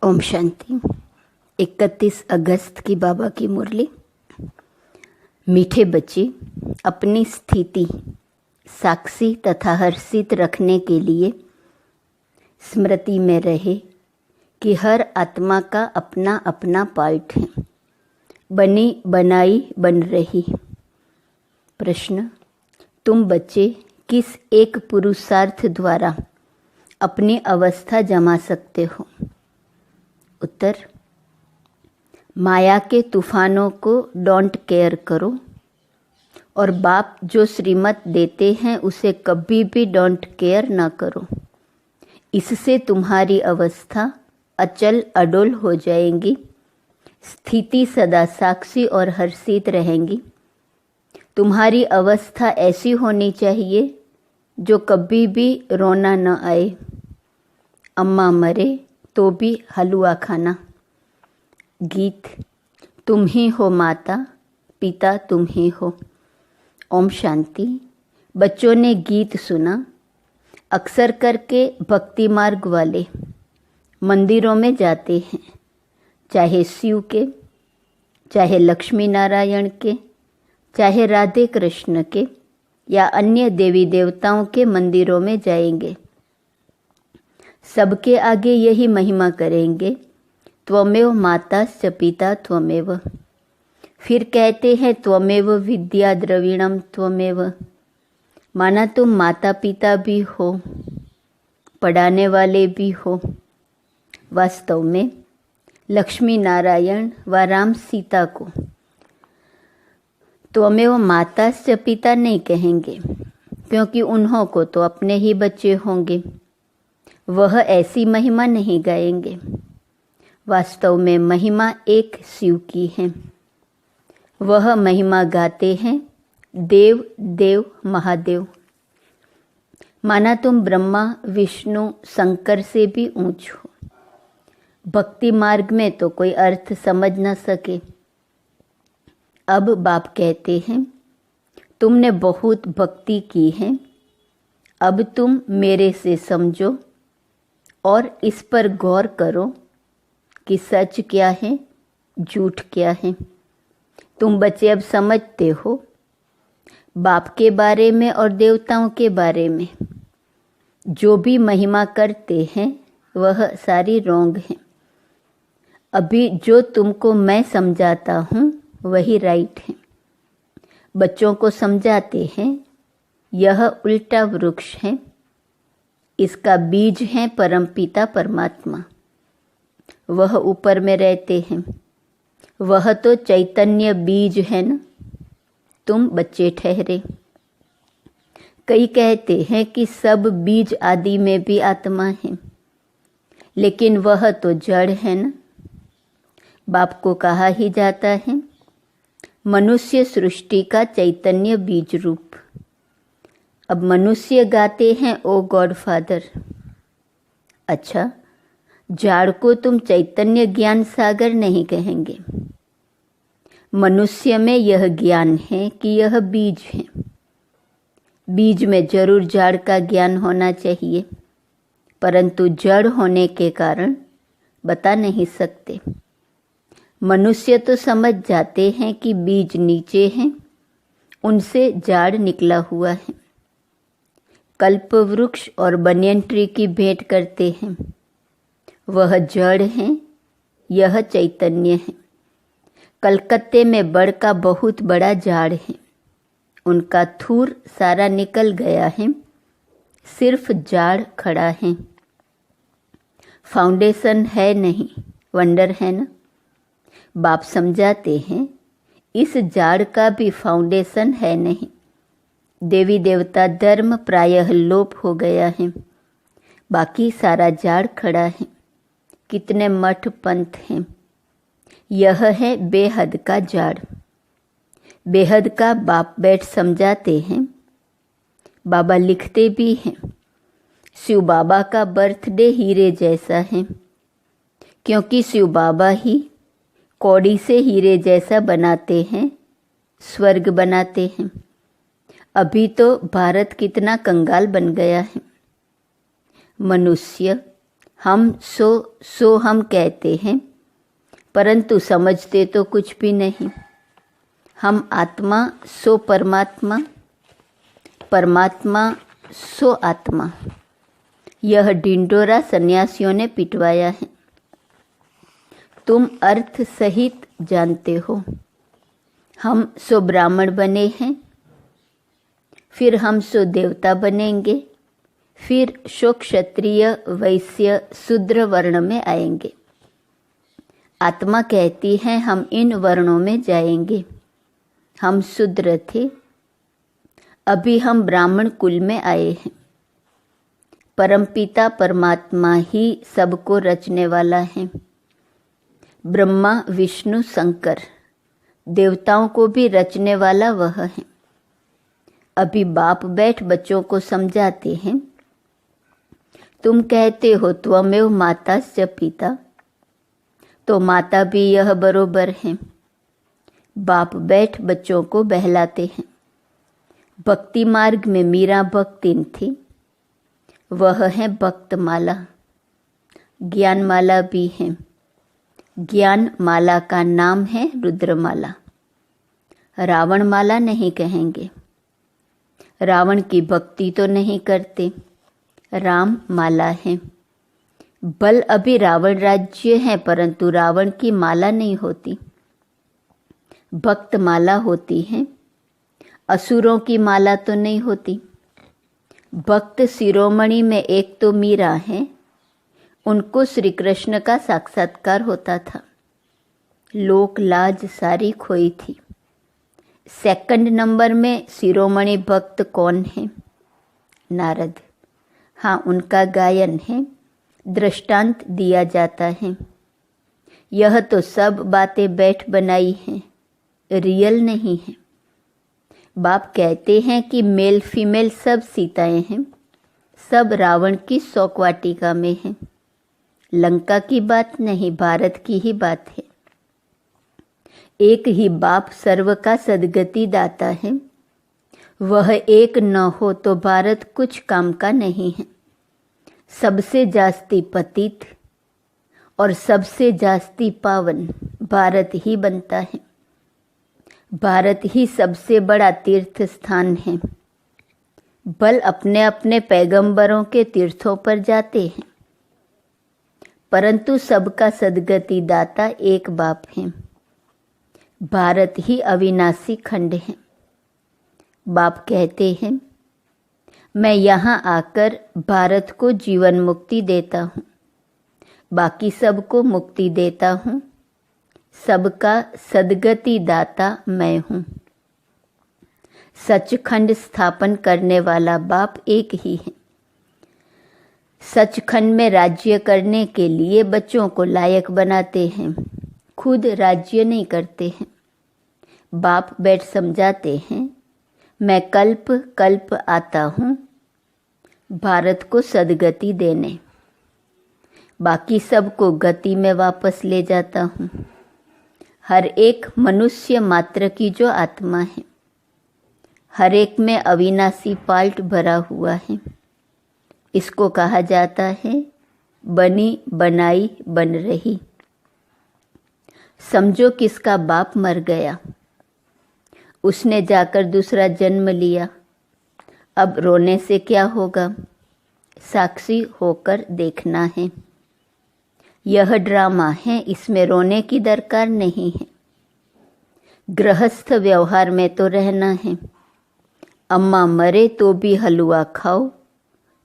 ओम शांति। 31 अगस्त की बाबा की मुरली। मीठे बच्चे, अपनी स्थिति साक्षी तथा हर्षित रखने के लिए स्मृति में रहे कि हर आत्मा का अपना अपना पार्ट है। बनी बनाई बन रही। प्रश्न: तुम बच्चे किस एक पुरुषार्थ द्वारा अपनी अवस्था जमा सकते हो? उत्तर: माया के तूफानों को डोंट केयर करो और बाप जो श्रीमत देते हैं उसे कभी भी डोंट केयर ना करो। इससे तुम्हारी अवस्था अचल अडोल हो जाएगी, स्थिति सदा साक्षी और हर्षित रहेंगी। तुम्हारी अवस्था ऐसी होनी चाहिए जो कभी भी रोना न आए। अम्मा मरे तो भी हलवा खाना। गीत: तुम ही हो माता, पिता तुम ही हो। ओम शांति। बच्चों ने गीत सुना। अक्सर करके भक्ति मार्ग वाले मंदिरों में जाते हैं, चाहे शिव के, चाहे लक्ष्मी नारायण के, चाहे राधे कृष्ण के या अन्य देवी देवताओं के मंदिरों में जाएंगे। सबके आगे यही महिमा करेंगे, त्वमेव माता च पिता त्वमेव। फिर कहते हैं त्वमेव विद्या द्रविणम त्वमेव। माना तुम माता पिता भी हो, पढ़ाने वाले भी हो। वास्तव में लक्ष्मी नारायण व राम सीता को त्वमेव माता च पिता नहीं कहेंगे, क्योंकि उन्हों को तो अपने ही बच्चे होंगे। वह ऐसी महिमा नहीं गाएंगे। वास्तव में महिमा एक शिव की है। वह महिमा गाते हैं देव देव महादेव। माना तुम ब्रह्मा विष्णु शंकर से भी ऊंच हो। भक्ति मार्ग में तो कोई अर्थ समझ न सके। अब बाप कहते हैं तुमने बहुत भक्ति की है, अब तुम मेरे से समझो और इस पर गौर करो कि सच क्या है, झूठ क्या है। तुम बच्चे अब समझते हो बाप के बारे में और देवताओं के बारे में। जो भी महिमा करते हैं वह सारी रोंग है। अभी जो तुमको मैं समझाता हूँ वही राइट है। बच्चों को समझाते हैं यह उल्टा वृक्ष है, इसका बीज है परमपिता परमात्मा। वह ऊपर में रहते हैं। वह तो चैतन्य बीज है न, तुम बच्चे ठहरे। कई कहते हैं कि सब बीज आदि में भी आत्मा है, लेकिन वह तो जड़ है न। बाप को कहा ही जाता है मनुष्य सृष्टि का चैतन्य बीज रूप। अब मनुष्य गाते हैं ओ गॉड फादर। अच्छा, झाड़ को तुम चैतन्य ज्ञान सागर नहीं कहेंगे। मनुष्य में यह ज्ञान है कि यह बीज है। बीज में जरूर झाड़ का ज्ञान होना चाहिए, परंतु जड़ होने के कारण बता नहीं सकते। मनुष्य तो समझ जाते हैं कि बीज नीचे हैं, उनसे झाड़ निकला हुआ है। कल्प वृक्ष और बनियन ट्री की भेंट करते हैं। वह जड़ है, यह चैतन्य है। कलकत्ते में बड़ का बहुत बड़ा झाड़ है, उनका थूर सारा निकल गया है, सिर्फ झाड़ खड़ा है। फाउंडेशन है नहीं, वंडर है ना। बाप समझाते हैं इस झाड़ का भी फाउंडेशन है नहीं। देवी देवता धर्म प्रायः लोप हो गया है, बाकी सारा झाड़ खड़ा है। कितने मठ पंथ हैं। यह है बेहद का झाड़। बेहद का बाप बैठ समझाते हैं। बाबा लिखते भी हैं शिव बाबा का बर्थडे हीरे जैसा है, क्योंकि शिव बाबा ही कौड़ी से हीरे जैसा बनाते हैं, स्वर्ग बनाते हैं। अभी तो भारत कितना कंगाल बन गया है। मनुष्य हम सो हम कहते हैं, परंतु समझते तो कुछ भी नहीं। हम आत्मा सो परमात्मा, परमात्मा सो आत्मा। यह ढिंढोरा सन्यासियों ने पिटवाया है। तुम अर्थ सहित जानते हो। हम सो ब्राह्मण बने हैं, फिर हम सो देवता बनेंगे, फिर सो क्षत्रिय वैश्य शूद्र वर्ण में आएंगे। आत्मा कहती है हम इन वर्णों में जाएंगे। हम शूद्र थे, अभी हम ब्राह्मण कुल में आए हैं। परमपिता परमात्मा ही सबको रचने वाला है। ब्रह्मा विष्णु शंकर देवताओं को भी रचने वाला वह है। अभी बाप बैठ बच्चों को समझाते हैं। तुम कहते हो त्वमेव माताश्च पिता, तो माता भी यह बरोबर है। बाप बैठ बच्चों को बहलाते हैं। भक्ति मार्ग में मीरा भक्तिन थी, वह है भक्तमाला। ज्ञान माला भी है। ज्ञान माला का नाम है रुद्रमाला। रावण माला नहीं कहेंगे। रावण की भक्ति तो नहीं करते, राम माला है। बल अभी रावण राज्य है, परंतु रावण की माला नहीं होती, भक्त माला होती है। असुरों की माला तो नहीं होती। भक्त शिरोमणि में एक तो मीरा है, उनको श्री कृष्ण का साक्षात्कार होता था। लोक लाज सारी खोई थी। सेकंड नंबर में शिरोमणि भक्त कौन है? नारद। हाँ, उनका गायन है, दृष्टांत दिया जाता है। यह तो सब बातें बैठ बनाई हैं, रियल नहीं है। बाप कहते हैं कि मेल फीमेल सब सीताएं हैं, सब रावण की शौक वाटिका में हैं। लंका की बात नहीं, भारत की ही बात है। एक ही बाप सर्व का सद्गति दाता है। वह एक न हो तो भारत कुछ काम का नहीं है। सबसे जास्ती पतित और सबसे जास्ती पावन भारत ही बनता है। भारत ही सबसे बड़ा तीर्थ स्थान है। बल अपने अपने पैगंबरों के तीर्थों पर जाते हैं, परंतु सबका सद्गति दाता एक बाप है। भारत ही अविनाशी खंड है। बाप कहते हैं, मैं यहाँ आकर भारत को जीवन मुक्ति देता हूँ, बाकी सबको मुक्ति देता हूँ। सबका सद्गति दाता मैं हूँ। सचखंड स्थापन करने वाला बाप एक ही है। सचखंड में राज्य करने के लिए बच्चों को लायक बनाते हैं, खुद राज्य नहीं करते हैं। बाप बैठ समझाते हैं, मैं कल्प कल्प आता हूँ भारत को सद्गति देने, बाकी सबको गति में वापस ले जाता हूँ। हर एक मनुष्य मात्र की जो आत्मा है, हर एक में अविनाशी पाल्ट भरा हुआ है। इसको कहा जाता है बनी बनाई बन रही। समझो किसका बाप मर गया, उसने जाकर दूसरा जन्म लिया। अब रोने से क्या होगा? साक्षी होकर देखना है। यह ड्रामा है, इसमें रोने की दरकार नहीं है। गृहस्थ व्यवहार में तो रहना है। अम्मा मरे तो भी हलवा खाओ,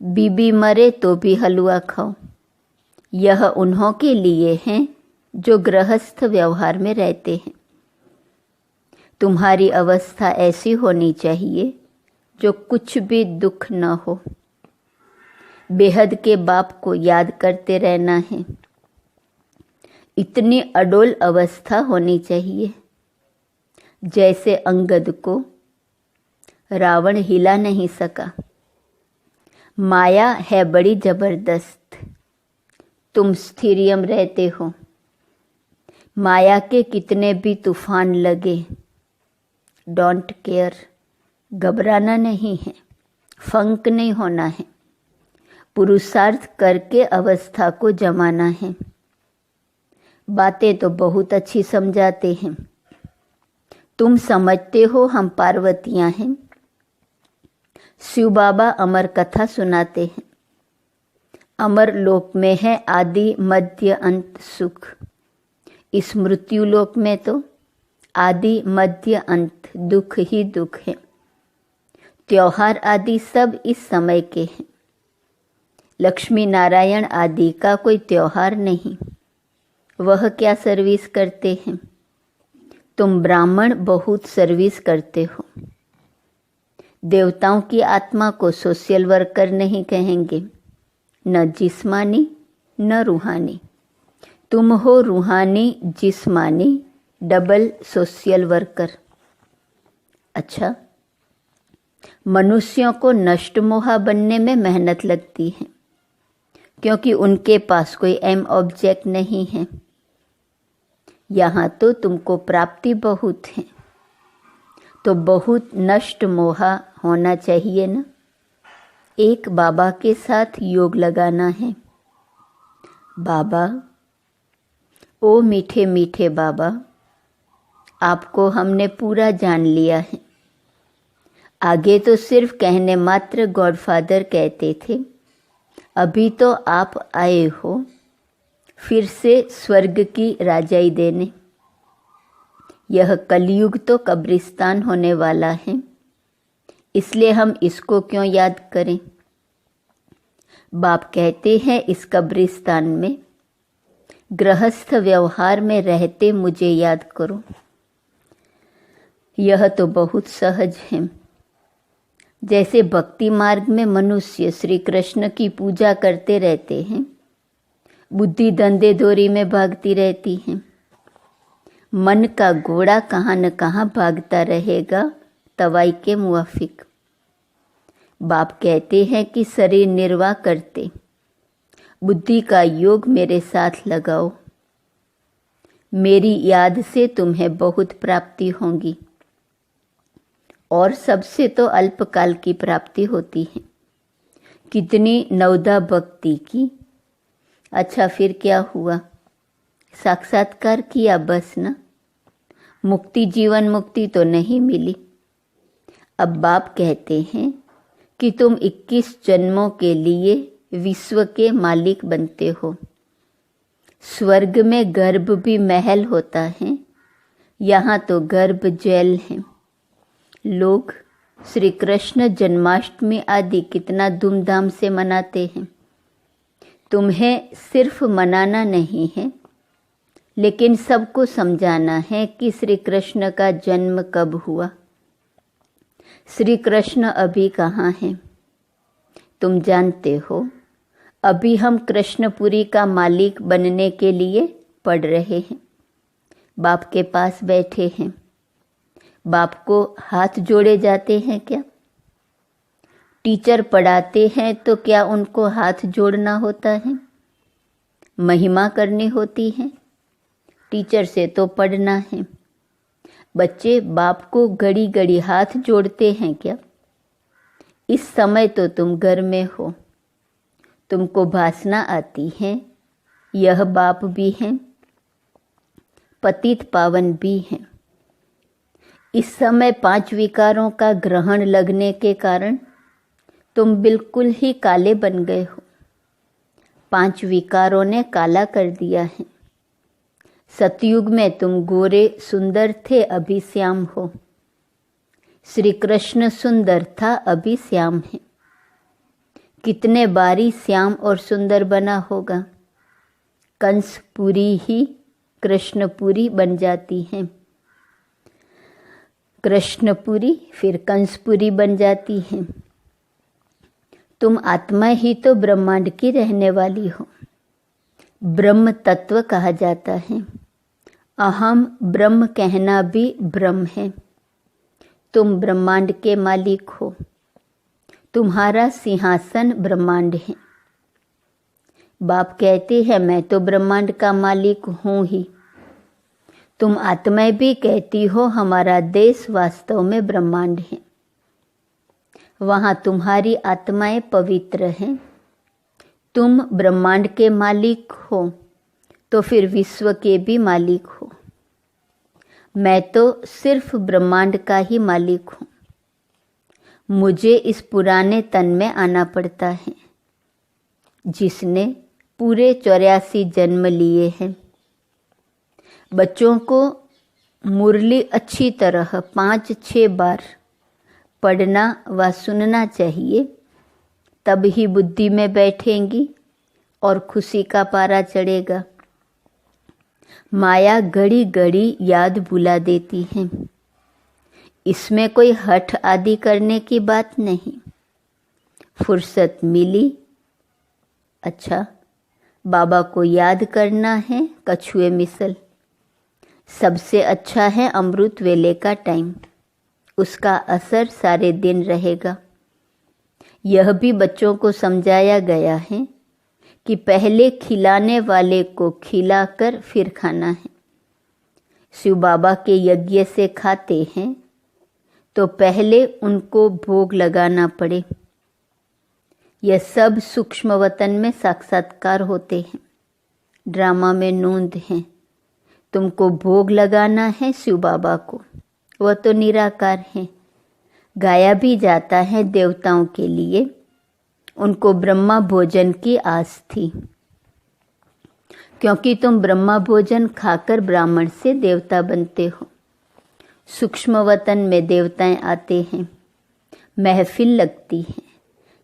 बीबी मरे तो भी हलवा खाओ। यह उन्हों के लिए हैं जो गृहस्थ व्यवहार में रहते हैं। तुम्हारी अवस्था ऐसी होनी चाहिए जो कुछ भी दुख न हो। बेहद के बाप को याद करते रहना है। इतनी अडोल अवस्था होनी चाहिए जैसे अंगद को रावण हिला नहीं सका। माया है बड़ी जबरदस्त। तुम स्थिरियम रहते हो। माया के कितने भी तूफान लगे, डोंट केयर, घबराना नहीं है, फंक नहीं होना है। पुरुषार्थ करके अवस्था को जमाना है। बातें तो बहुत अच्छी समझाते हैं। तुम समझते हो हम पार्वतियां हैं। शिव बाबा अमर कथा सुनाते हैं। अमर लोक में है आदि मध्य अंत सुख। इस मृत्यु लोक में तो आदि मध्य अंत दुख ही दुख है। त्योहार आदि सब इस समय के हैं। लक्ष्मी नारायण आदि का कोई त्योहार नहीं। वह क्या सर्विस करते हैं? तुम ब्राह्मण बहुत सर्विस करते हो। देवताओं की आत्मा को सोशल वर्कर नहीं कहेंगे, न जिस्मानी न रूहानी। तुम हो रूहानी जिस्मानी डबल सोशल वर्कर। अच्छा, मनुष्यों को नष्ट मोहा बनने में मेहनत लगती है, क्योंकि उनके पास कोई एम ऑब्जेक्ट नहीं है। यहाँ तो तुमको प्राप्ति बहुत है, तो बहुत नष्ट मोहा होना चाहिए ना। एक बाबा के साथ योग लगाना है। बाबा, ओ मीठे मीठे बाबा, आपको हमने पूरा जान लिया है। आगे तो सिर्फ कहने मात्र गॉडफादर कहते थे, अभी तो आप आए हो फिर से स्वर्ग की राजाई देने। यह कलयुग तो कब्रिस्तान होने वाला है, इसलिए हम इसको क्यों याद करें। बाप कहते हैं इस कब्रिस्तान में गृहस्थ व्यवहार में रहते मुझे याद करो। यह तो बहुत सहज है। जैसे भक्ति मार्ग में मनुष्य श्री कृष्ण की पूजा करते रहते हैं, बुद्धि धंधे दोरी में भागती रहती है। मन का घोड़ा कहाँ न कहाँ भागता रहेगा तवाई के मुआफिक। बाप कहते हैं कि शरीर निर्वाह करते बुद्धि का योग मेरे साथ लगाओ। मेरी याद से तुम्हें बहुत प्राप्ति होगी, और सबसे तो अल्पकाल की प्राप्ति होती है। कितनी नवदा भक्ति की। अच्छा, फिर क्या हुआ? साक्षात्कार किया बस ना। मुक्ति, जीवन मुक्ति तो नहीं मिली। अब बाप कहते हैं कि तुम 21 जन्मों के लिए विश्व के मालिक बनते हो। स्वर्ग में गर्भ भी महल होता है, यहाँ तो गर्भ जेल है। लोग श्री कृष्ण जन्माष्टमी आदि कितना धूमधाम से मनाते हैं। तुम्हें सिर्फ मनाना नहीं है, लेकिन सबको समझाना है कि श्री कृष्ण का जन्म कब हुआ। श्री कृष्ण अभी कहाँ हैं? तुम जानते हो, अभी हम कृष्णपुरी का मालिक बनने के लिए पढ़ रहे हैं। बाप के पास बैठे हैं। बाप को हाथ जोड़े जाते हैं क्या? टीचर पढ़ाते हैं तो क्या उनको हाथ जोड़ना होता है? महिमा करनी होती है। टीचर से तो पढ़ना है। बच्चे बाप को घड़ी घड़ी हाथ जोड़ते हैं क्या? इस समय तो तुम घर में हो, तुमको भाषणा आती है। यह बाप भी हैं, पतित पावन भी हैं। इस समय 5 विकारों का ग्रहण लगने के कारण तुम बिल्कुल ही काले बन गए हो। 5 विकारों ने काला कर दिया है। सतयुग में तुम गोरे सुंदर थे, अभी श्याम हो। श्री कृष्ण सुंदर था, अभी श्याम है। कितने बारी श्याम और सुंदर बना होगा। कंसपुरी ही कृष्णपुरी बन जाती है। कृष्णपुरी फिर कंसपुरी बन जाती है। तुम आत्मा ही तो ब्रह्मांड की रहने वाली हो। ब्रह्म तत्व कहा जाता है। अहम ब्रह्म कहना भी ब्रह्म है। तुम ब्रह्मांड के मालिक हो। तुम्हारा सिंहासन ब्रह्मांड है। बाप कहते हैं मैं तो ब्रह्मांड का मालिक हूँ ही। तुम आत्माएं भी कहती हो हमारा देश वास्तव में ब्रह्मांड है। वहाँ तुम्हारी आत्माएं पवित्र हैं, तुम ब्रह्मांड के मालिक हो तो फिर विश्व के भी मालिक हो। मैं तो सिर्फ ब्रह्मांड का ही मालिक हूँ। मुझे इस पुराने तन में आना पड़ता है जिसने पूरे 84 जन्म लिए हैं। बच्चों को मुरली अच्छी तरह 5-6 बार पढ़ना व सुनना चाहिए, तब ही बुद्धि में बैठेंगी और खुशी का पारा चढ़ेगा। माया घड़ी घड़ी याद भुला देती है। इसमें कोई हठ आदि करने की बात नहीं। फुर्सत मिली, अच्छा बाबा को याद करना है, कछुए मिसल। सबसे अच्छा है अमृत वेले का टाइम, उसका असर सारे दिन रहेगा। यह भी बच्चों को समझाया गया है कि पहले खिलाने वाले को खिलाकर फिर खाना है। शिव बाबा के यज्ञ से खाते हैं तो पहले उनको भोग लगाना पड़े। यह सब सूक्ष्म वतन में साक्षात्कार होते हैं, ड्रामा में नोंद हैं। तुमको भोग लगाना है शिव बाबा को, वह तो निराकार है। गाया भी जाता है देवताओं के लिए, उनको ब्रह्मा भोजन की आस थी, क्योंकि तुम ब्रह्मा भोजन खाकर ब्राह्मण से देवता बनते हो। सूक्ष्म वतन में देवताएं आते हैं, महफिल लगती है,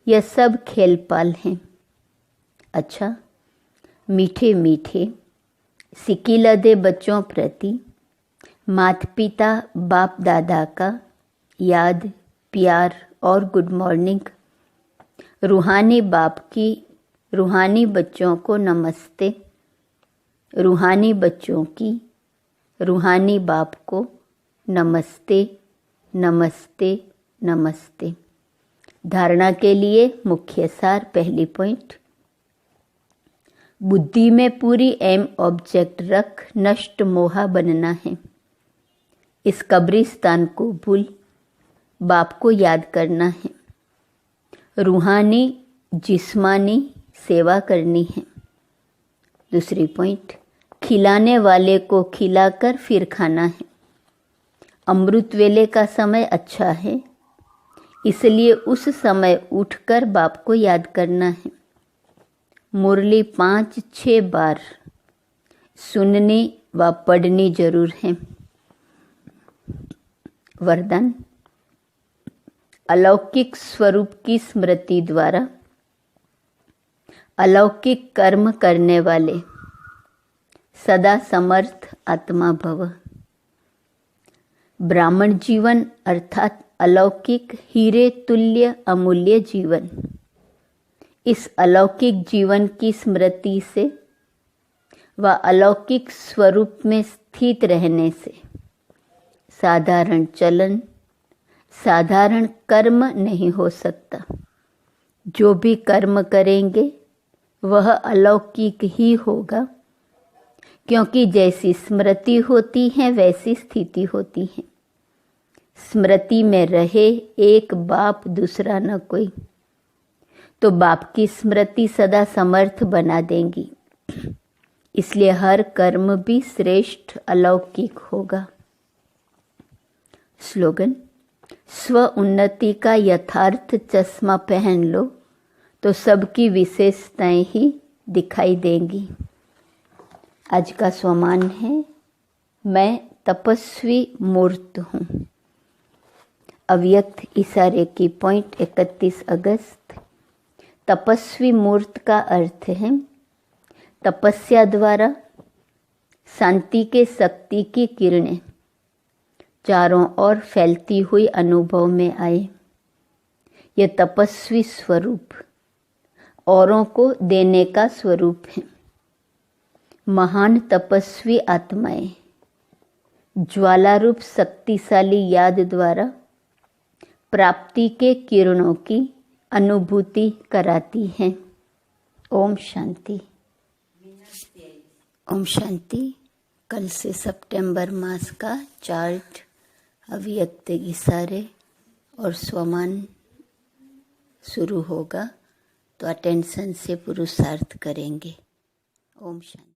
यह सब खेल पाल हैं। अच्छा, मीठे मीठे सिक्की लदे बच्चों प्रति माता पिता बाप दादा का याद, प्यार और गुड मॉर्निंग। रूहानी बाप की रूहानी बच्चों को नमस्ते। रूहानी बच्चों की रूहानी बाप को नमस्ते नमस्ते नमस्ते। धारणा के लिए मुख्य सार, पहली पॉइंट, बुद्धि में पूरी एम ऑब्जेक्ट रख नष्ट मोहा बनना है। इस कब्रिस्तान को भूल बाप को याद करना है। रूहानी जिस्मानी सेवा करनी है। दूसरी पॉइंट, खिलाने वाले को खिलाकर फिर खाना है। अमृत वेले का समय अच्छा है, इसलिए उस समय उठकर बाप को याद करना है। मुरली 5-6 बार सुननी व पढ़नी जरूर है। वरदान, अलौकिक स्वरूप की स्मृति द्वारा अलौकिक कर्म करने वाले सदा समर्थ आत्मा भव। ब्राह्मण जीवन अर्थात अलौकिक हीरे तुल्य अमूल्य जीवन। इस अलौकिक जीवन की स्मृति से व अलौकिक स्वरूप में स्थित रहने से साधारण चलन, साधारण कर्म नहीं हो सकता। जो भी कर्म करेंगे वह अलौकिक ही होगा, क्योंकि जैसी स्मृति होती है वैसी स्थिति होती है। स्मृति में रहे एक बाप, दूसरा न कोई, तो बाप की स्मृति सदा समर्थ बना देंगी। इसलिए हर कर्म भी श्रेष्ठ अलौकिक होगा। स्लोगन, स्व उन्नति का यथार्थ चश्मा पहन लो तो सबकी विशेषताएं ही दिखाई देंगी। आज का स्वमान है, मैं तपस्वी मूर्त हूँ। अव्यक्त इशारे की पॉइंट 31 अगस्त। तपस्वी मूर्त का अर्थ है तपस्या द्वारा शांति के शक्ति की किरणें चारों ओर फैलती हुई अनुभव में आए। यह तपस्वी स्वरूप औरों को देने का स्वरूप है। महान तपस्वी आत्माएं ज्वाला रूप शक्तिशाली याद द्वारा प्राप्ति के किरणों की अनुभूति कराती हैं। ओम शांति। ओम शांति। कल से सितंबर मास का चार्ट, अव्यक्त इशारे और स्वमान शुरू होगा। तो अटेंशन से पुरुषार्थ करेंगे। ओम शांति।